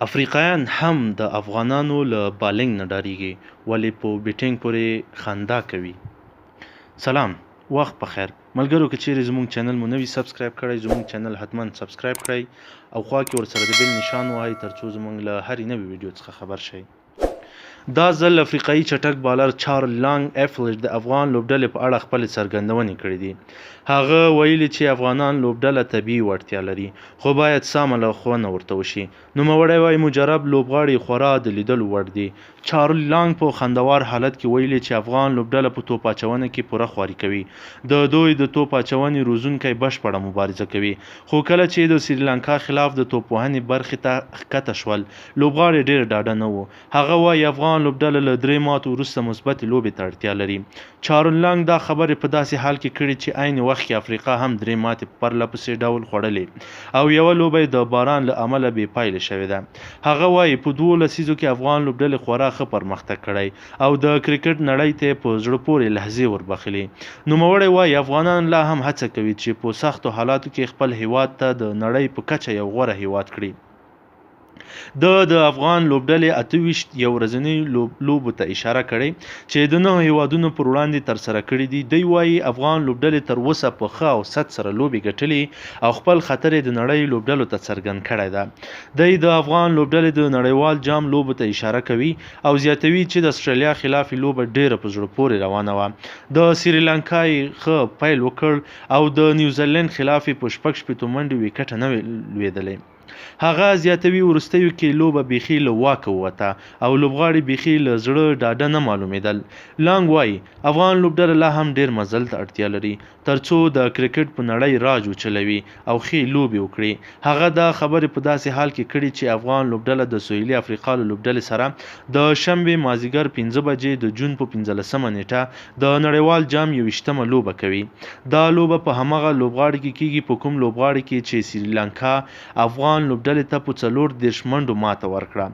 افریقایان هم د افغانانو له بالنګ نه ډارېږي ولې په بیټینګ پورې خندا کوي. سلام، وخت په خیر ملګرو. که چیرې زموږ چینل مو نوي سبسکرایب کړئ، زموږ چینل حتما سبسکرایب کړئ او خوا کې ورسره د بیل نشان ووهئ ترڅو زموږ له هرې نوې ویډیو څخه خبر شئ. دا ځل افریقایي چټک بالر چارل لانګ ایفلټ د افغان لوبډلې په اړه خپلې څرګندونې کړې دي. هغه ویلي چې افغانان لوبډله طبیعي وړتیا لري خو باید سمه لارښوونه ورته وشي. نوموړی وایي مجرب لوبغاړي خورا د لیدلو وړ دي. چارل لانګ په خندوار حالت کې ویلي چې افغان لوبډله په توپ اچونه کې پوره خواري کوي. د دوی د توپ اچونې روزونکی بشپړه مبارزه کوي، خو کله چې د سریلانکا خلاف د توپ وهنې برخې ته ښکته شول لوبغاړي ډېر ډاډه نه وو. هغه وایي افغان لوبډله له 3 ماتو وروسته مثبتې لوبې ته اړتیا لري. چارل لانګ دا خبرې په داسې حال کې کړې چې عین وخت کې افریقا هم 3 ماتې په پرله پسې ډول خوړلې او یوه لوبه یې د باران له امله بې پایلې شوې ده. هغه وایي په 2 لسیزو کې افغان لوبډلې خورا ښه پرمختګ کړی او د کرکټ نړۍ ته په زړه پورې لحظې وربخلي. نوموړی وایي افغانان لا هم هڅه کوي چې په سختو حالاتو کې خپل هیواد ته د نړۍ په کچه یو غوره هیواد کړي. د افغان لوبډلې 28 یو ورځنۍ لوبو ته اشاره کړې چې د 9 هیوادونو پر وړاندې ترسره کړې دي. دوی وایي افغان لوبډلې تر اوسه په ښه او ست سره لوبې ګټلې او خپل خطر یې د نړۍ لوبډلو ته څرګند کړی ده. دوی د افغان لوبډلې د نړیوال جام لوبو ته اشاره کوي او زیاتوي چې د استرالیا خلاف لوبه ډیره په زړه پورې روانه وه. د سریلانکا ښه پیل وکړ او د نیوزیلند خلاف په 6 منډې وکټه نه لوېدلې. هغه زیاتوي وروستیو کې لوبه بیخي له واکه ووته او لوبغاړي بیخي له زړه ډاډه نه معلومېدل. لانګ وایي افغان لوبډله لا هم ډیر مزل ته اړتیا لري ترڅو د کرکټ په نړۍ راج وچلوي او ښې لوبې وکړي. هغه دا خبرې په داسې حال کې کړي چې افغان لوبډله د سویلي افریقا له لوبډلې سره د شنبې مازدیګر 15 بجې د جون په 15مه نیټه د نړیوال جام 21مه لوبه کوي. دا لوبه په همغه لوبغاړي کې کیږي په کوم لوبغاړي کې چې سریلانکا افغان لوبډلې ته په 40 منډو ماته ورکړه.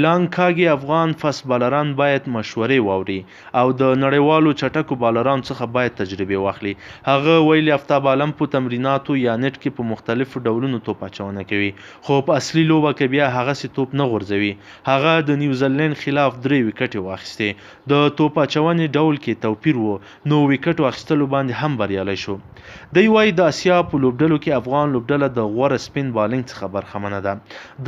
لانګ کاږي افغان فاست بالران باید مشورې واوري او د نړیوالو چټکو بالرانو څخه باید تجربه واخلي. هغه ویلي آفتاب عالم په تمریناتو یا نیټ کې په مختلفو ډولونو توپ اچونه کوي خو په اصلي لوبه کې بیا هغسې توپ نه غورځوي. هغه د نیوزیلند خلاف 3 وکټې واخیستې. د توپ اچونې ډول کې توپیر و نو وکټ واخیستلو باندې هم بریالی شو. دوی وایي د اسیا په لوبډلو کې افغان لوبډله د غوره سپین بالنګ څخه برخمنه ده.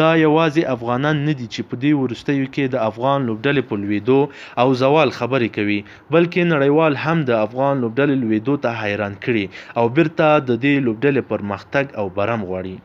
دا یوازې افغانان نه دي چې په دې وروستیو کې د افغان لوبډلې په لوېدو او زوال خبرې کوي، بلکې نړیوال هم د افغان لوبډلې لوېدو ته حیران کړي او بیرته د دې لوبډلې پرمختګ او برم غواړي.